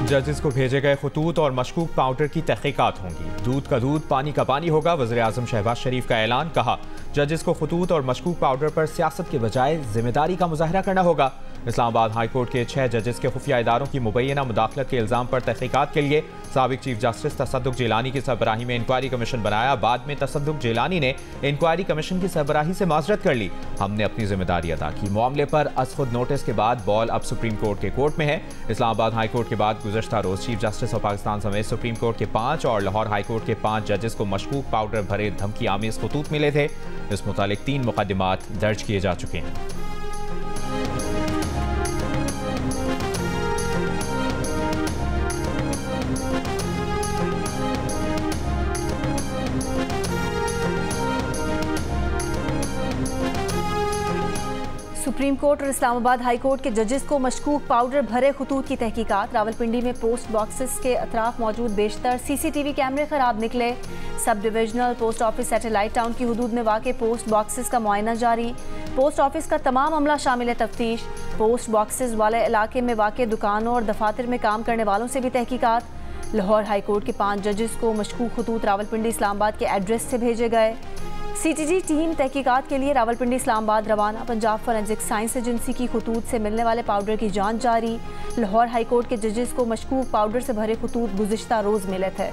जजेस को भेजे गए खतूत और मशकूक पाउडर की तहकीकात होंगी। दूध का दूध पानी का पानी होगा। वज़ीर आज़म शहबाज शरीफ का ऐलान। कहा, जजेस को खतूत और मशकूक पाउडर पर सियासत के बजाय जिम्मेदारी का मुजाहरा करना होगा। इस्लामाबाद हाई कोर्ट के 6 जजेस के खुफिया इदारों की मुबैना मुदाखलत के इल्ज़ाम पर तहकीकात के लिए साबिक चीफ जस्टिस तसद्दुक जिलानी की सरबराही में इंक्वायरी कमीशन बनाया। बाद में तसद्दुक जिलानी ने इंक्वायरी कमीशन की सरबराही से माजरत कर ली। हमने अपनी जिम्मेदारी अदा की। मामले पर अज खुद नोटिस के बाद बॉल अब सुप्रीम कोर्ट के कोर्ट में है। इस्लामाबाद हाई कोर्ट के बाद गुज़श्ता रोज चीफ जस्टिस ऑफ पाकिस्तान समेत सुप्रीम कोर्ट के 5 और लाहौर हाई कोर्ट के 5 जजेस को मशकूक पाउडर भरे धमकी आमेज खतूत मिले थे। इस मुतालिक 3 मुकदमात दर्ज किए जा चुके हैं। सुप्रीम कोर्ट और इस्लामाबाद हाई कोर्ट के जजेस को मशकूक पाउडर भरे खतूत की तहकीकात। रावलपिंडी में पोस्ट बॉक्सेस के अतराफ मौजूद बेशतर सीसीटीवी कैमरे खराब निकले। Sub divisional post office satellite town की हुदूद में वाक़े पोस्ट बॉक्सेस का मुआयना जारी। पोस्ट ऑफिस का तमाम अमला शामिल तफ्तीश। पोस्ट बॉक्सेस वाले इलाके में वाक़े दुकानों और दफातर में काम करने वालों से भी तहकीकात। लाहौर हाई कोर्ट के 5 जजेस को मशकूक खतूत रावलपिंडी इस्लामाबाद के एड्रेस से भेजे गए। सीटीजी टीम तहकीकात के लिए रावलपिंडी इस्लामाबाद रवाना। पंजाब फॉरेंसिक साइंस एजेंसी की खतूत से मिलने वाले पाउडर की जांच जारी। लाहौर हाई कोर्ट के जजेस को मशकूक पाउडर से भरे खतूत गुज़िश्ता रोज मिले थे।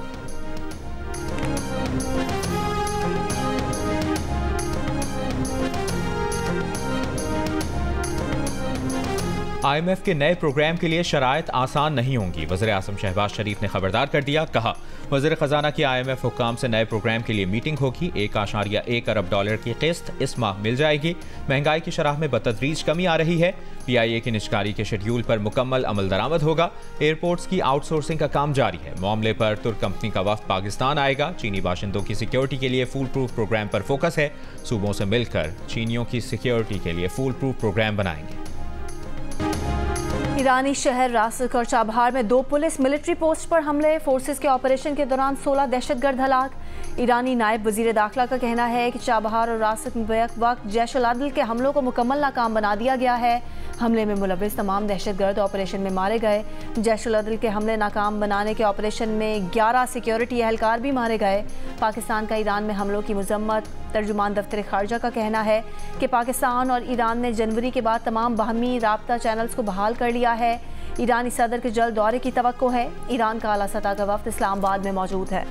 IMF के नए प्रोग्राम के लिए शराइत आसान नहीं होंगी। वज़ीर आज़म शहबाज शरीफ ने खबरदार कर दिया। कहा, वज़ीर ख़जाना की IMF हुक्काम से नए प्रोग्राम के लिए मीटिंग होगी। $1.1 अरब की किस्त इस माह मिल जाएगी। महंगाई की शरह में बतदरीज कमी आ रही है। PIA की निजकारी के शेड्यूल पर मुकम्मल अमल दरामद होगा। एयरपोर्ट्स की आउटसोर्सिंग का काम जारी है। मामले पर तुर्क कंपनी का वफ्द पाकिस्तान आएगा। चीनी बाशिंदों की सिक्योरिटी के लिए फूल प्रूफ प्रोग्राम पर फोकस है। सूबों से मिलकर चीनियों की सिक्योरिटी के लिए फूल प्रूफ प्रोग्राम बनाएंगे। ईरानी शहर रासक और चाबहार में 2 पुलिस मिलिट्री पोस्ट पर हमले। फोर्सेस के ऑपरेशन के दौरान 16 दहशतगर्द हलाक। ईरानी नायब वजीर दाखिला का कहना है कि चाबहार और रासक में बैक वक्त जैश उल आदिल के हमलों को मुकम्मल नाकाम बना दिया गया है। हमले में मुलविस तमाम दहशतगर्द ऑपरेशन में मारे गए। जैश उल आदिल के हमले नाकाम बनाने के ऑपरेशन में 11 सिक्योरिटी एहलकार भी मारे गए। पाकिस्तान का ईरान में हमलों की मजम्मत। तर्जुमान दफ्तर खारजा का कहना है कि पाकिस्तान और ईरान ने जनवरी के बाद तमाम बाहमी राब्ता चैनल्स को बहाल कर लिया है। ईरानी सदर के जल्द दौरे की तवक्को है। ईरान का आला सतह का वफ्द इस्लामाबाद में मौजूद है।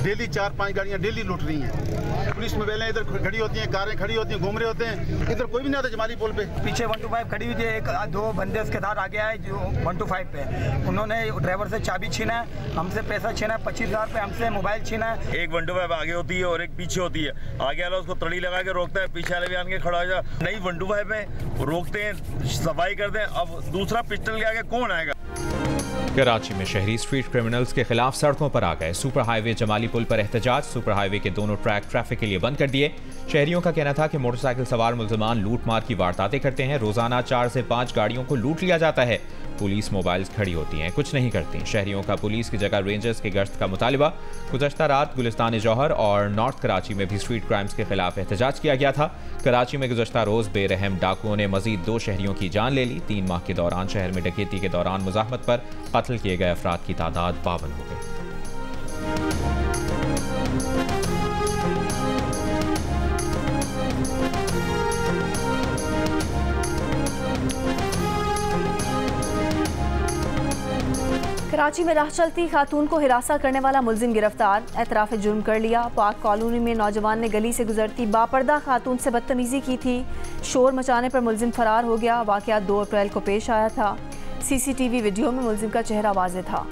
डेली 4-5 गाड़ियां डेली लूट रही हैं। पुलिस मोबाइलें इधर खड़ी होती हैं, कारें खड़ी होती हैं, घूम रहे होते हैं। इधर कोई भी नहीं आता जमाली पुल पे। पीछे 125 खड़ी हुई थी। 1-2 बंदे उसके साथ आ गया है जो 125 पे। उन्होंने ड्राइवर से चाबी छीना है, हमसे पैसा छीना है 25,000 पे, हमसे मोबाइल छीना है। एक 125 आगे होती है और एक पीछे होती है। आगे वाला उसको तड़ी लगा के रोकता है, पीछे वाले भी आके खड़ा हो जाए। नई 125 में रोकते हैं, सफाई करते हैं। अब दूसरा पिस्टल के आगे कौन आएगा? कराची में शहरी स्ट्रीट क्रिमिनल्स के खिलाफ सड़कों पर आ गए। सुपर हाईवे जमाली पुल पर एहतजाज। सुपर हाईवे के दोनों ट्रैक ट्रैफिक के लिए बंद कर दिए। शहरियों का कहना था कि मोटरसाइकिल सवार मुल्ज़िमान लूट मार की वारदातें करते हैं। रोजाना 4 से 5 गाड़ियों को लूट लिया जाता है। पुलिस मोबाइल्स खड़ी होती हैं, कुछ नहीं करती। शहरियों का पुलिस की जगह रेंजर्स की गश्त का मुतालिबा। गुज़श्ता रात गुलिस्तान जौहर और नॉर्थ कराची में भी स्ट्रीट क्राइम्स के खिलाफ एहतजाज किया गया था। कराची में गुज़श्ता रोज बेरहम डाकुओं ने मजीद 2 शहरियों की जान ले ली। 3 माह के दौरान शहर में डकैती के दौरान मुज़ाहमत पर कत्ल किए गए अफराद की तादाद 52 हो गई। कराची में राह चलती खातून को हिरासा करने वाला मुलजिम गिरफ्तार। एतराफ़ जुर्म कर लिया। पाक कॉलोनी में नौजवान ने गली से गुजरती बापर्दा खातून से बदतमीजी की थी। शोर मचाने पर मुलजिम फरार हो गया। वाक़या 2 अप्रैल को पेश आया था। CCTV वीडियो में मुलजिम का चेहरा वाज़ेह था।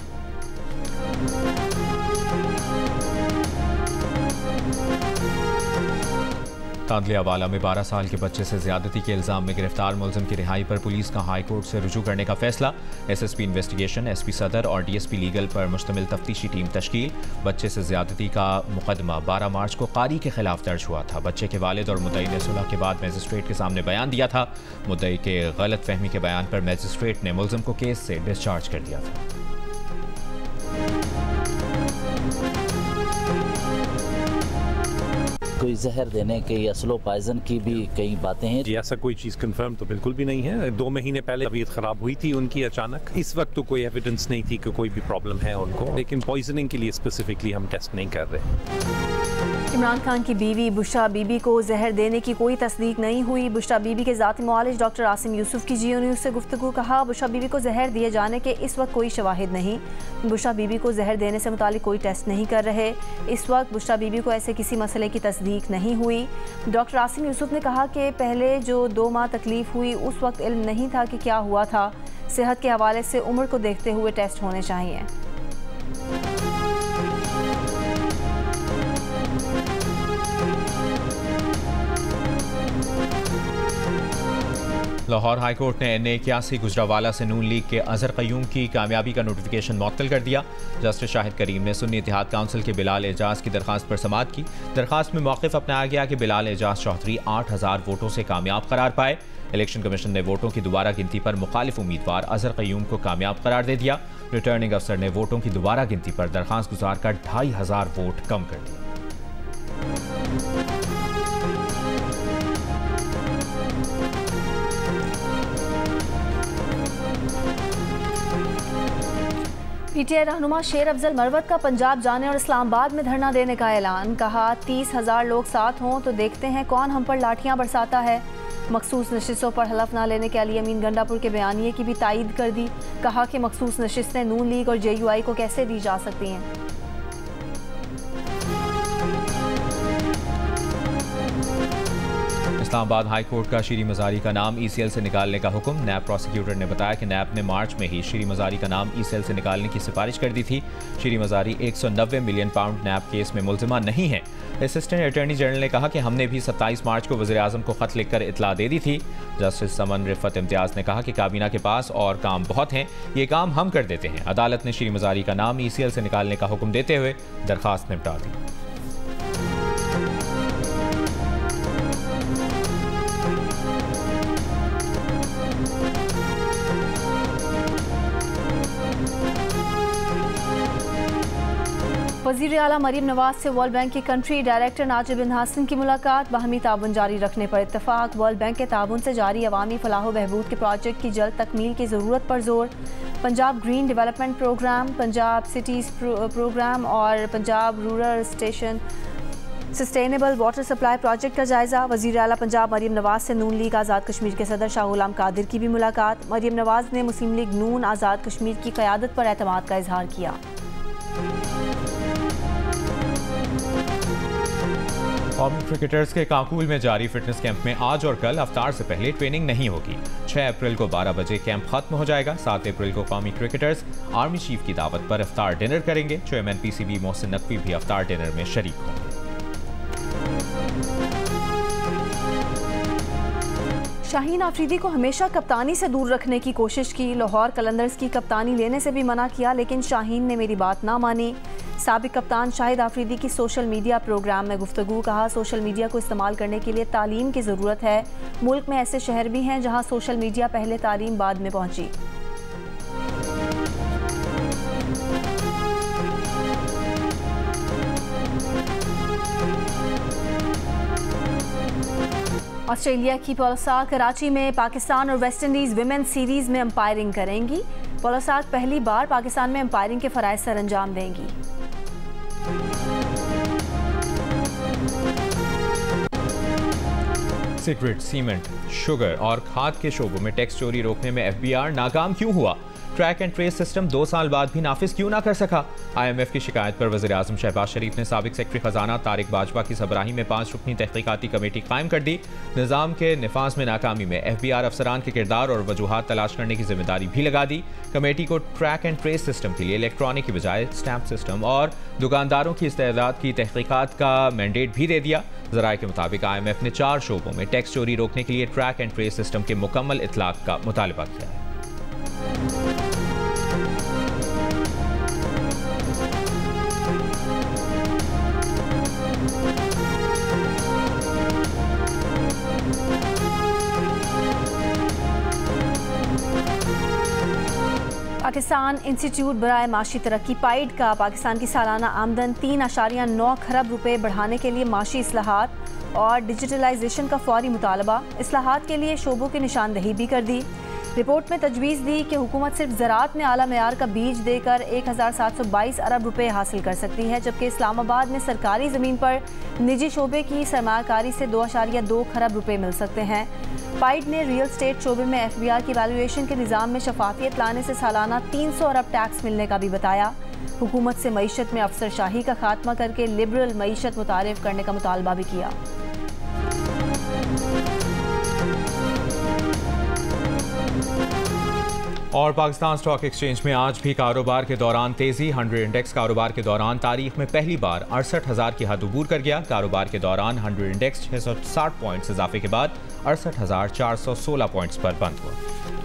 तांदलियावाला में 12 साल के बच्चे से ज्यादती के इल्जाम में गिरफ्तार मुलजिम की रिहाई पर पुलिस का हाई कोर्ट से रुजू करने का फैसला। SSP इन्वेस्टिगेशन, SP सदर और DSP लीगल पर मुश्तमिल तफ्तीशी टीम तश्कील। बच्चे से ज्यादती का मुकदमा 12 मार्च को कारी के खिलाफ दर्ज हुआ था। बच्चे के वालिद और मुद्दई ने सुलह के बाद मजिस्ट्रेट के सामने बयान दिया था। मुद्दई के गलत फहमी के बयान पर मजिस्ट्रेट ने मुलजिम को केस से डिस्चार्ज कर दिया था। कोई जहर देने के या स्लो पॉइजन की भी कई बातें हैं। जी ऐसा कोई चीज़ कंफर्म तो बिल्कुल भी नहीं है। 2 महीने पहले तबीयत ख़राब हुई थी उनकी अचानक, इस वक्त तो कोई एविडेंस नहीं थी कि कोई भी प्रॉब्लम है उनको, लेकिन पॉइजनिंग के लिए स्पेसिफिकली हम टेस्ट नहीं कर रहे। इमरान खान की बीवी बुशरा बीबी को जहर देने की कोई तस्दीक नहीं हुई। बुशरा बीबी के ज़ाती मुआलिज डॉक्टर आसिम यूसुफ की जियो न्यूज़ से गुफ्तगू। कहा, बुशरा बीबी को जहर दिए जाने के इस वक्त कोई शवाहिद नहीं। बुशरा बीबी को जहर देने से मुतालिक कोई टेस्ट नहीं कर रहे। इस वक्त बुशरा बीबी को ऐसे किसी मसले की तस्दीक नहीं हुई। डॉक्टर आसिम यूसुफ ने कहा कि पहले जो 2 माह तकलीफ हुई उस वक्त इल्म नहीं था कि क्या हुआ था। सेहत के हवाले से उम्र को देखते हुए टेस्ट होने चाहिए। लाहौर हाई कोर्ट ने NA81 गुजरावाला से नून लीग के अजहर क़य्यूम की कामयाबी का नोटिफिकेशन मुअत्तल कर दिया। जस्टिस शाहिद करीम ने सुन्नी इत्तेहाद काउंसिल के बिलाल एजाज की दरखास्त पर समाअत की। दरखास्त में मौक़िफ़ अपनाया गया कि बिलाल एजाज चौधरी 8000 वोटों से कामयाब करार पाए। इलेक्शन कमीशन ने वोटों की दोबारा गिनती पर मुखालिफ उम्मीदवार अजहर क़य्यूम को कामयाब करार दे दिया। रिटर्निंग अफसर ने वोटों की दोबारा गिनती पर दरखास्त गुजार कर 2500 वोट कम कर दिए। PTI रहनुमा शेर अफजल मरवत का पंजाब जाने और इस्लामाबाद में धरना देने का ऐलान। कहा, 30,000 लोग साथ हों तो देखते हैं कौन हम पर लाठियां बरसाता है। मखसूस नशिस्तों पर हलफ ना लेने के अली अमीन गंडापुर के बयानिए की भी तायीद कर दी। कहा कि मखसूस नशिस्तें नून लीग और JUI को कैसे दी जा सकती हैं। इस्लामाबाद हाई कोर्ट का शीरी मजारी का नाम ECL से निकालने का हुक्म। नैब प्रोसिक्यूटर ने बताया कि नैब ने मार्च में ही शीरी मजारी का नाम ECL से निकालने की सिफारिश कर दी थी। शीरी मजारी 190 मिलियन पाउंड नैब केस में मुल्जिमा नहीं है। असिस्टेंट अटॉर्नी जनरल ने कहा कि हमने भी 27 मार्च को वज़ीर आज़म को ख़त लिखकर इतला दे दी थी। जस्टिस समन रिफत इम्तियाज़ ने कहा कि काबीना के पास और काम बहुत हैं, ये काम हम कर देते हैं। अदालत ने शीरी मजारी का नाम ECL से निकालने का हुक्म देते हुए दरखास्त निपटा दी। वज़ीर आला मरीम नवाज से वर्ल्ड बैंक के कंट्री डायरेक्टर नाजिब बिन हासिन की मुलाकात। बाहमी ताउन जारी रखने पर इत्तफाक। वर्ल्ड बैंक के ताउन से जारी अवामी फलाह बहबूद के प्रोजेक्ट की जल्द तकमील की ज़रूरत पर जोर। Punjab green development programme, Punjab cities programme और Punjab rural station sustainable water supply project का जायज़ा। वज़ीर आला पंजाब मरीम नवाज से नून लीग आज़ाद कश्मीर के सदर शाह गुलाम कादिर की भी मुलाकात। मरीम नवाज ने मुस्लिम लीग नून आज़ाद कश्मीर की क़यादत पर एतमाद का इजहार किया। कौमी क्रिकेटर्स के काकूल में जारी फिटनेस कैंप में आज और कल अफ्तार से पहले ट्रेनिंग नहीं होगी। 6 अप्रैल को 12 बजे कैंप खत्म हो जाएगा। 7 अप्रैल को कौमी क्रिकेटर्स आर्मी चीफ की दावत पर अफ्तार डिनर करेंगे। चेयरमैन PCB मोहसिन नकवी भी अफ्तार डिनर में शरीक होंगे। शाहीन आफरीदी को हमेशा कप्तानी से दूर रखने की कोशिश की। लाहौर कलंदर्स की कप्तानी लेने से भी मना किया, लेकिन शाहीन ने मेरी बात ना मानी। साबिक कप्तान शाहिद आफरीदी की सोशल मीडिया प्रोग्राम में गुफ्तगू। कहा, सोशल मीडिया को इस्तेमाल करने के लिए तालीम की ज़रूरत है। मुल्क में ऐसे शहर भी हैं जहां सोशल मीडिया पहले, तालीम बाद में पहुंची। ऑस्ट्रेलिया की पोलासाक कराची में पाकिस्तान और वेस्ट इंडीज़ विमेन सीरीज़ में अंपायरिंग करेंगी। पोलासाक पहली बार पाकिस्तान में अंपायरिंग के फ़राइज़ सर अंजाम देंगी। सिगरेट, सीमेंट, शुगर और खाद के शोबों में टैक्स चोरी रोकने में FBR नाकाम क्यों हुआ? ट्रैक एंड ट्रेस सिस्टम 2 साल बाद भी नाफिज क्यों ना कर सका? IMF की शिकायत पर वज़ीर आज़म शहबाज शरीफ ने साबिक सेक्रेटरी खजाना तारिक बाजवा की सरबराही में 5 रुकनी तहकीकाती कमेटी कायम कर दी। निज़ाम के निफाज में नाकामी में FBR अफसरान के किरदार और वजूहात तलाश करने की जिम्मेदारी भी लगा दी। कमेटी को ट्रैक एंड ट्रेस सिस्टम के लिए इलेक्ट्रॉनिक की बजाय स्टैंप सिस्टम और दुकानदारों की इस्तेदाद की तहकीकात का मैंडेट भी दे दिया। ज़राए के मुताबिक IMF ने 4 शोबों में टैक्स चोरी रोकने के लिए ट्रैक एंड ट्रेस सिस्टम के मुकम्मल इतलाक का मुतालबा किया है। पाकिस्तान इंस्टीट्यूट बराए माशी तरक्की पाइड का पाकिस्तान की सालाना आमदन 3.9 खरब रुपए बढ़ाने के लिए माशी इस्लाहात और डिजिटलाइजेशन का फौरी मुतालबा। इस्लाहात के लिए शोबों की निशानदही भी कर दी। रिपोर्ट में तजवीज़ दी कि हुकूमत सिर्फ ज़राअत में आला मेयार का बीज देकर 1722 अरब रुपए हासिल कर सकती है, जबकि इस्लामाबाद में सरकारी ज़मीन पर निजी शोबे की सरमाकारी से 2.2 खरब रुपए मिल सकते हैं। पाइड ने रियल स्टेट शोबे में FBR की वैल्यूएशन के निज़ाम में शफाफियत लाने से सालाना 300 अरब टैक्स मिलने का भी बताया। हुकूमत से मईशत में अफसरशाही का खात्मा करके लिबरल मईशत मुतारिफ करने का मुतालबा भी किया। और पाकिस्तान स्टॉक एक्सचेंज में आज भी कारोबार के दौरान तेजी। 100 इंडेक्स कारोबार के दौरान तारीख में पहली बार 68,000 की हद अबूर कर गया। कारोबार के दौरान 100 इंडेक्स 660 पॉइंट्स इजाफे के बाद 68,416 पॉइंट्स पर बंद हुआ।